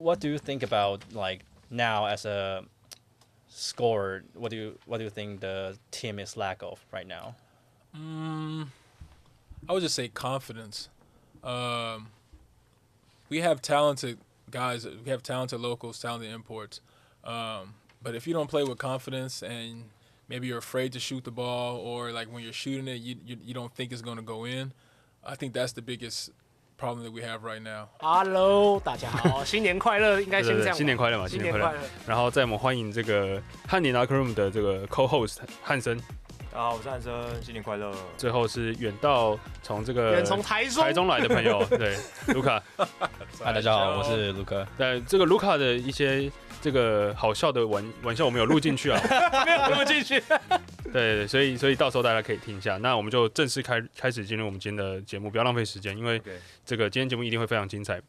what do you think about like now as a scorer? What do you think the team is lack of right now? I would just say confidence. We have talented guys. We have talented locals, talented imports. But if you don't play with confidence and maybe you're afraid to shoot the ball, or like when you're shooting it, you don't think it's going to go in, I think that's the biggest problem that we have right now. Hello， 大家好，新年快乐！应该先这样。新年快乐嘛，新年快乐。然后在我们欢迎这个汉尼 Locker Room 的这个 Co-host 汉森。大家好，我是汉森，新年快乐。最后是从这个台中来的朋友，对，卢卡。嗨，大家好，我是卢卡。这个卢卡的一些这个好笑的玩笑我们有录进去啊，没有录进去。对，所以到时候大家可以听一下。那我们就正式开始进入我们今天的节目，不要浪费时间，因为这个今天节目一定会非常精彩。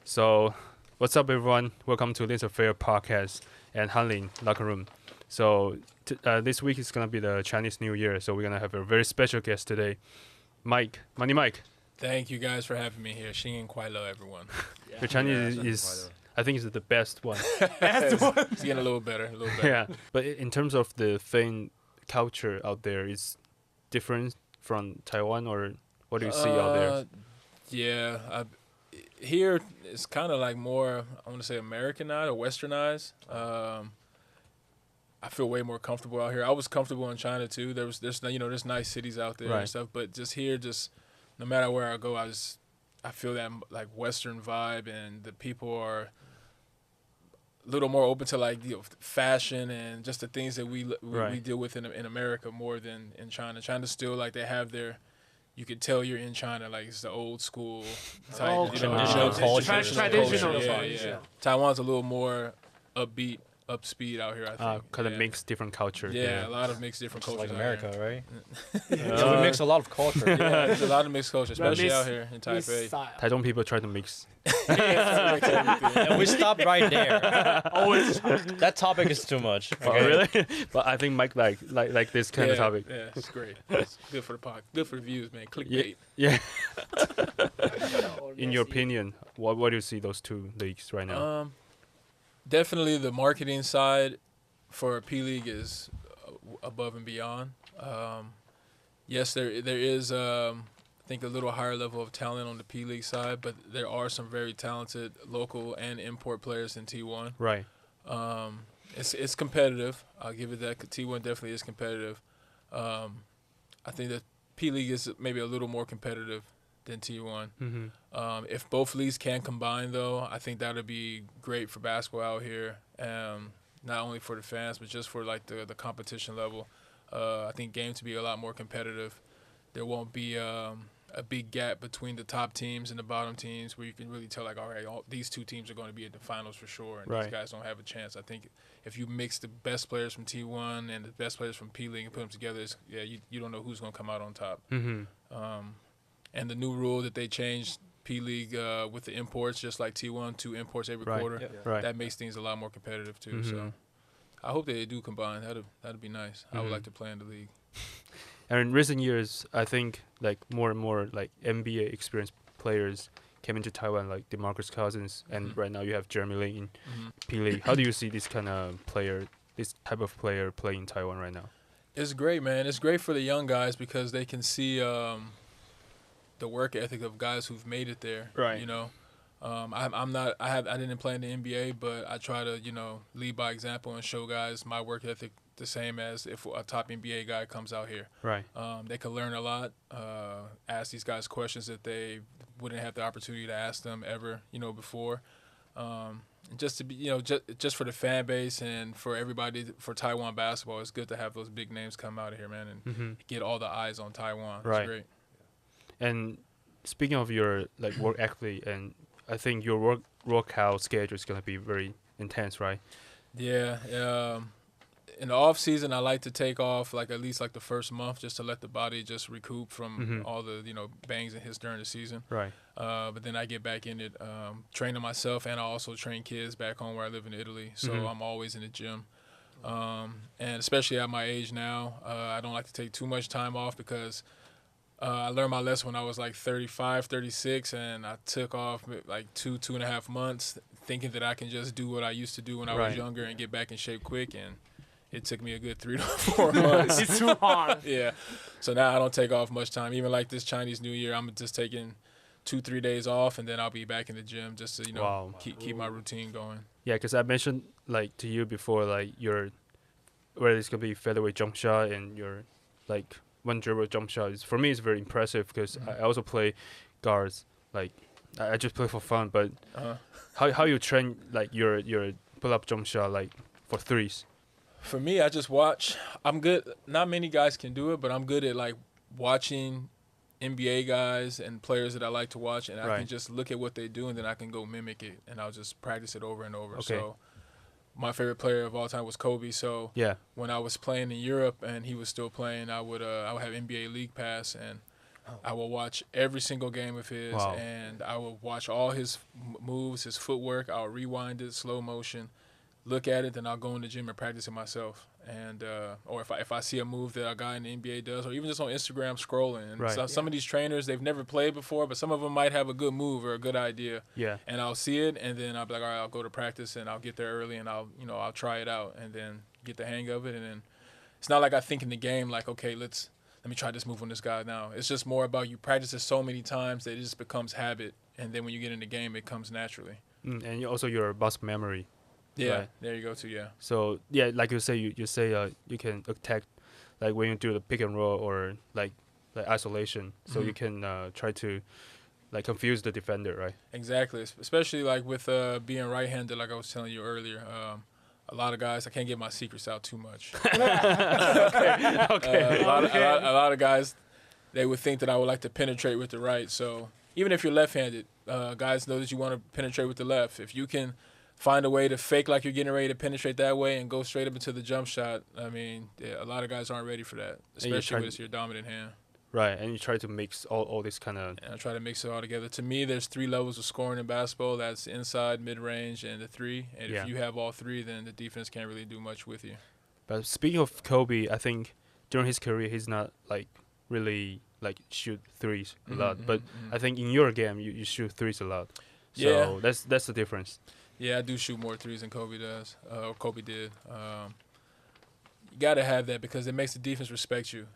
So, what's up, everyone? Welcome to this Affair podcast and Hanlin Locker Room. So, this week is gonna be the Chinese New Year, so we're gonna have a very special guest today, Mike, Money Mike. Thank you guys for having me here. 新年快乐, everyone. Your Chinese is I think is the best one. It's getting a little better. Yeah, but in terms of the fan culture out there, it's different from Taiwan, or what do you see out there? Yeah, here it's kind of like more, I want to say Americanized or Westernized. I feel way more comfortable out here. I was comfortable in China too. There's nice cities out there and stuff, but just here, no matter where I go, I feel that like Western vibe, and the people are a little more open to like fashion and just the things that we deal with in America more than in China. China's still like they have their, you could tell you're in China, like it's the old school type, traditional culture. Yeah. Taiwan's a little more upbeat, up speed out here, I think. Kind of mix different culture. Yeah, a lot of mixed different cultures. Like America, right? Yeah, we mix a lot of culture. Yeah, there's a lot of mixed culture, especially out here in Taipei. Taichung people try to mix. And we stopped right there. That topic is too much. Okay? Oh, really? But I think Mike like this kind of topic. Yeah, it's great. It's good for the podcast. Good for the views, man. Clickbait. Yeah. In your opinion, what do you see those two leagues right now? Definitely the marketing side for P League is above and beyond. Yes, there is I think a little higher level of talent on the P League side, but there are some very talented local and import players in T1. Right. It's competitive. I'll give it that. T1 definitely is competitive. I think that P League is maybe a little more competitive than T1. Mm-hmm. If both leagues can combine, though, I think that would be great for basketball out here. Not only for the fans, but just for like the competition level. I think games to be a lot more competitive. There won't be a big gap between the top teams and the bottom teams where you can really tell, like, all right, these two teams are going to be at the finals for sure, and these guys don't have a chance. I think if you mix the best players from T1 and the best players from P League and put them together, you don't know who's going to come out on top. Mm-hmm. And the new rule that they changed P League with the imports, just like T1, 2 imports every quarter, that makes things a lot more competitive too. Mm-hmm. So I hope that they do combine. That'd be nice. I would like to play in the league. And in recent years, I think like more and more like NBA experienced players came into Taiwan, like DeMarcus Cousins, and right now you have Jeremy Lin in P League. How do you see this kind of player, this type of player playing in Taiwan right now? It's great, man. It's great for the young guys because they can see the work ethic of guys who've made it there. Right. You know, I didn't play in the NBA, but I try to lead by example and show guys my work ethic the same as if a top NBA guy comes out here. Right. They can learn a lot. Ask these guys questions that they wouldn't have the opportunity to ask them ever, before. Just to be, just for the fan base and for everybody, for Taiwan basketball, it's good to have those big names come out of here, man, and get all the eyes on Taiwan. Right. It's great. And speaking of your like work athlete, and I think your workout schedule is gonna be very intense, right? Yeah. In the off season, I like to take off like at least like the first month just to let the body just recoup from all the bangs and hits during the season. Right. But then I get back in it, training myself, and I also train kids back home where I live in Italy. So I'm always in the gym. And especially at my age now, I don't like to take too much time off because I learned my lesson when I was like 35, 36, and I took off like 2.5 months thinking that I can just do what I used to do when I was younger and get back in shape quick, and it took me a good 3 to 4 months. It's too hard. Yeah. So now I don't take off much time. Even like this Chinese New Year, I'm just taking 2-3 days off, and then I'll be back in the gym just to, keep my routine going. Yeah, because I mentioned like to you before, like whether it's gonna be featherweight jump shot and your like one dribble jump shot is, for me, it's very impressive because I also play guards. Like I just play for fun, but how you train like your pull up jump shot like for threes? For me, I just watch. I'm good. Not many guys can do it, but I'm good at like watching NBA guys and players that I like to watch, and I can just look at what they do, and then I can go mimic it, and I'll just practice it over and over. Okay. So my favorite player of all time was Kobe. So when I was playing in Europe and he was still playing, I would have NBA League Pass, and I will watch every single game of his, and I will watch all his moves, his footwork. I'll rewind it, slow motion, look at it, then I'll go in the gym and practice it myself. And or if I see a move that a guy in the NBA does, or even just on Instagram scrolling, and so some of these trainers, they've never played before, but some of them might have a good move or a good idea. Yeah. And I'll see it, and then I'll be like, all right, I'll go to practice, and I'll get there early, and I'll try it out, and then get the hang of it. And then it's not like I think in the game like, okay, let me try this move on this guy now. It's just more about you practice it so many times that it just becomes habit, and then when you get in the game, it comes naturally. And also your muscle memory. Yeah, there you go too. Yeah. So like you say, you say you can attack, like when you do the pick and roll or like isolation. So you can try to like confuse the defender, right? Exactly, especially like with being right-handed, like I was telling you earlier. A lot of guys, I can't get my secrets out too much. A lot of guys, they would think that I would like to penetrate with the right. So even if you're left-handed, guys know that you want to penetrate with the left. If you can find a way to fake like you're getting ready to penetrate that way and go straight up into the jump shot, I mean, a lot of guys aren't ready for that, especially with your dominant hand. Right, and you try to mix all this kind of... And I try to mix it all together. To me, there's 3 levels of scoring in basketball. That's inside, mid-range, and the 3. And if you have all 3, then the defense can't really do much with you. But speaking of Kobe, I think during his career, he's not like really like shoot threes a lot. But I think in your game, you shoot threes a lot. So that's the difference. Yeah, I do shoot more threes than Kobe does, or Kobe did. You got to have that because it makes the defense respect you.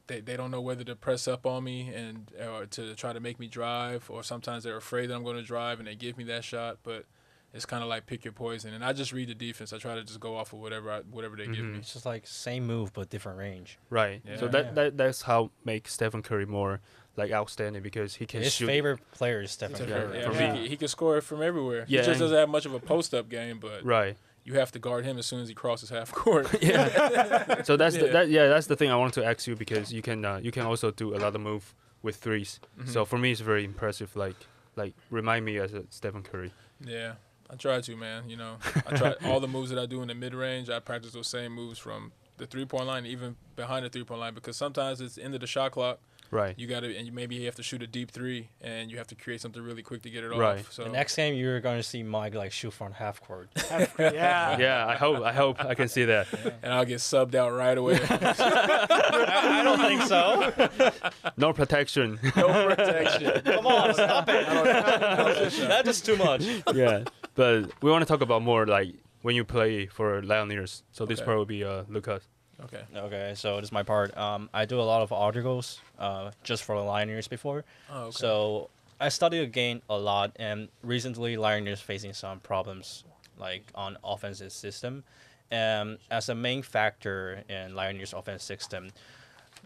They don't know whether to press up on me or to try to make me drive, or sometimes they're afraid that I'm going to drive and they give me that shot. But it's kind of like pick your poison, and I just read the defense. I try to just go off of whatever they give me. It's just like same move but different range. Right. Yeah. So that's how makes Stephen Curry more like outstanding because he can shoot. His favorite player is Stephen Curry. Yeah, for me, he can score from everywhere. Yeah, he just doesn't have much of a post-up game, but you have to guard him as soon as he crosses half court. So that's that's the thing I wanted to ask you because you can also do a lot of move with threes. So for me, it's very impressive. Like remind me as a Stephen Curry. Yeah. I try to, man. I try all the moves that I do in the mid-range. I practice those same moves from the three-point line, even behind the three-point line, because sometimes it's into the shot clock. Right. Maybe you have to shoot a deep 3, and you have to create something really quick to get it off. So the next game, you're going to see Mike like shoot from half court. Yeah. I hope I can see that. Yeah. And I'll get subbed out right away. I don't think so. No protection. No protection. Come on, stop it. That's just too much. Yeah, but we want to talk about more like when you play for Lioneers. So this part will be Lucas. Okay, so this is my part. I do a lot of articles just for the Lioneers before. Oh, okay. So I study the game a lot, and recently Lioneers facing some problems like on offensive system. As a main factor in Lioneers offensive system,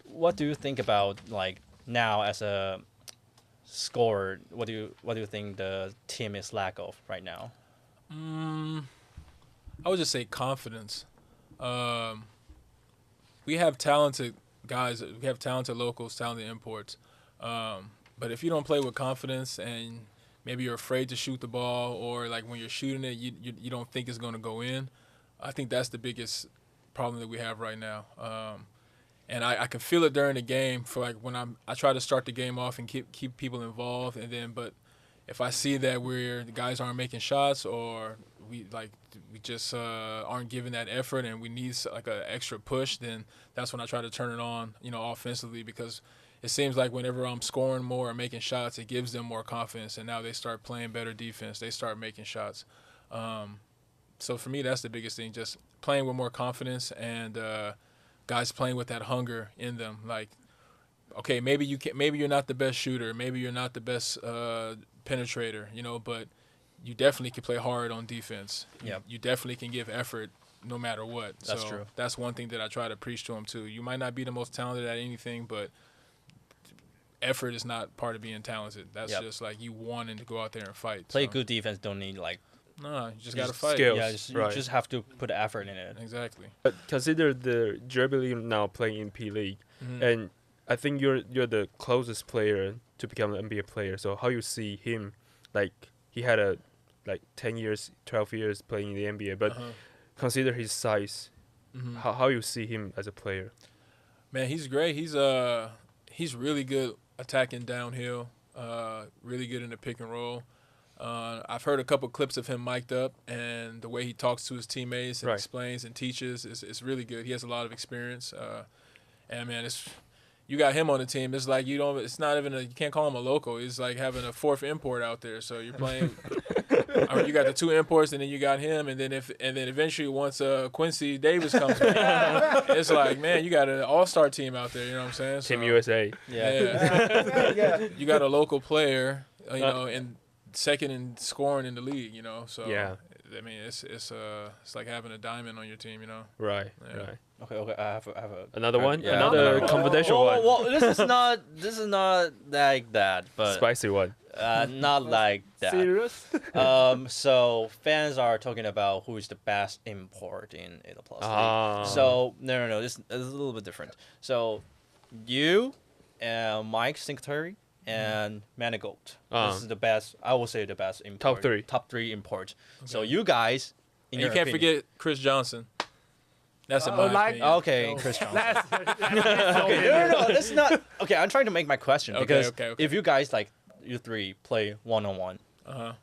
what do you think about like now as a scorer? What do you think the team is lack of right now? I would just say confidence. We have talented guys. We have talented locals, talented imports. But if you don't play with confidence and maybe you're afraid to shoot the ball, or like when you're shooting it, you don't think it's going to go in, I think that's the biggest problem that we have right now. And I can feel it during the game for like when I try to start the game off and keep people involved, but if I see that the guys aren't making shots, or we just aren't giving that effort and we need like an extra push, then that's when I try to turn it on, offensively, because it seems like whenever I'm scoring more or making shots, it gives them more confidence, and now they start playing better defense. They start making shots. So for me, that's the biggest thing, just playing with more confidence and guys playing with that hunger in them. Like, okay, maybe you're not the best shooter, maybe you're not the best penetrator, but you definitely can play hard on defense. Yep. You definitely can give effort no matter what. That's true. That's one thing that I try to preach to them too. You might not be the most talented at anything, but effort is not part of being talented. That's just like you wanting to go out there and fight. Play good defense don't need like No, you just got to fight. skills. yeah, you right. just have to put effort in it. Exactly. But consider the dribbling now playing in P League, and I think you're the closest player to become an NBA player. So how you see him? Like he had 10 years, 12 years playing in the NBA, but consider his size. How you see him as a player? Man, he's great. He's really good attacking downhill. Really good in the pick and roll. I've heard a couple clips of him mic'd up, and the way he talks to his teammates and explains and teaches is really good. He has a lot of experience, and man, you got him on the team. It's like it's not even you can't call him a local. It's like having a fourth import out there. So you're playing. You got the two imports, and then you got him, and then eventually once Quincy Davis comes back, it's like, man, you got an all-star team out there. You know what I'm saying? Team USA. Yeah. You got a local player, and second in scoring in the league. So Yeah. I mean, it's like having a diamond on your team. Right. Yeah. Right. Okay. I have a Another one. Yeah. Another confidential one. Well, this is not like that, but Spicy one. not like that. Serious? So fans are talking about who is the best import in A+. Ah. So no, this is a little bit different. So you, Mike Singletary, and Manigault. This is the best. I will say the best import. Top three imports. So you guys, And you can't forget Chris Johnson. That's in my opinion. Okay, Chris Johnson. No, that's not. Okay, I'm trying to make my question because okay. if you guys you three play one-on-one,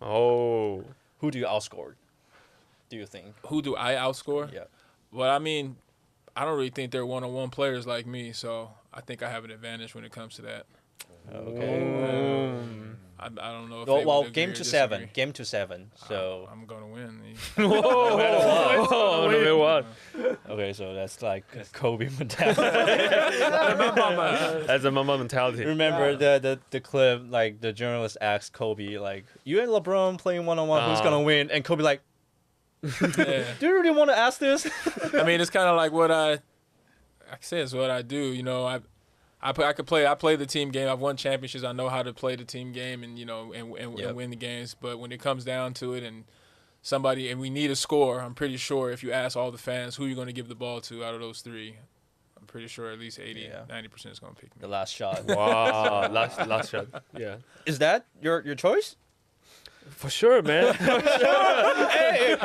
Oh. who do you outscore? Do you think? Who do I outscore? Yeah. Well, I mean, I don't really think they're one-on-one players like me, so I think I have an advantage when it comes to that. Okay. I don't know if they Well, would agree game or to disagree. seven. Game to seven. So I'm gonna win. Oh, number one. okay, so that's like Kobe mentality. That's a mama mentality. Remember the clip, like the journalist asked Kobe, like, you and LeBron playing one-on-one, who's gonna win? And Kobe like, Yeah. do you really want to ask this? I mean, it's kind of like what I say it's what I do. I play the team game. I've won championships. I know how to play the team game and and win the games. But when it comes down to it and we need a score, I'm pretty sure if you ask all the fans who you're going to give the ball to out of those three, I'm pretty sure at least 90% is going to pick me. The last shot. Wow. Last shot. Yeah. Is that your choice? For sure, man. Hey.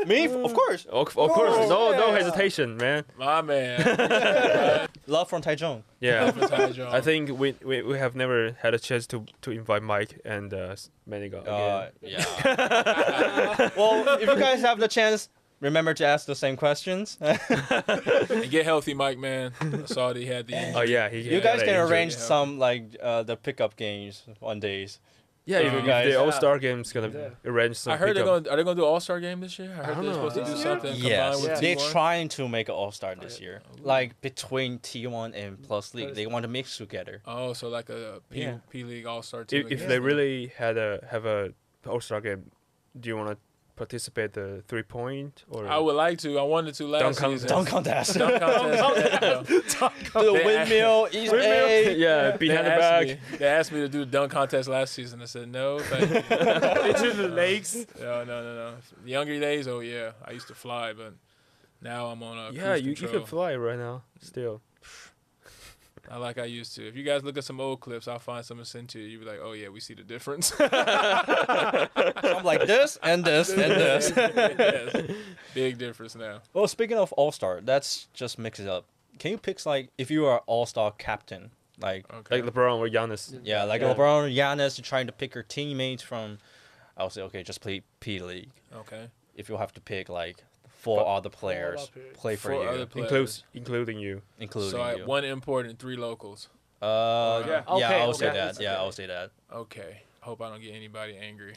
Me, of course. Of course. No hesitation, man. My man. Love from Taichung. Yeah. Ty I think we have never had a chance to invite Mike and Manigault again. Yeah. Well, if you guys have the chance, remember to ask the same questions. And get healthy, Mike, man. I saw that he had the injury. Oh yeah, You guys can injury. arrange some the pickup games on days. Yeah, if guys- the All-Star game's gonna arrange some. I heard pickup. are they gonna do All-Star game this year? I heard don't they're know. supposed to do something Yes, combined with they're T1. trying to make an All-Star this year. Like between T1 and Plus League, they want to mix together. Oh, so like a Yeah. P League All-Star team. If they really have a All-Star game, do you want to participate the 3-point or? I would like to. I wanted to last season. Dunk contest. Dunk contest. The windmill, East A. Yeah, behind the back. They asked me to do the dunk contest last season. I said no, thank you. Into the lakes. No. The younger days, oh yeah, I used to fly, but now I'm on a Yeah, cruise you control. can fly right now still. Not like I used to. If you guys look at some old clips, I'll find some and send to you. You'll be like, oh yeah, we see the difference. I'm like this and this and this. Yes. Big difference now. Well, speaking of All-Star, let's just mix it up. Can you pick if you are All-Star captain, Okay. Like LeBron or Giannis. LeBron or Giannis, you're trying to pick your teammates from, I'll say, okay, just play P League. Okay. If you have to pick for other players play for For you, other players. including you. including So you. one import and 3 locals. Yeah. Yeah, I would say Okay. that. Yeah, I would say that. Okay. Hope I don't get anybody angry.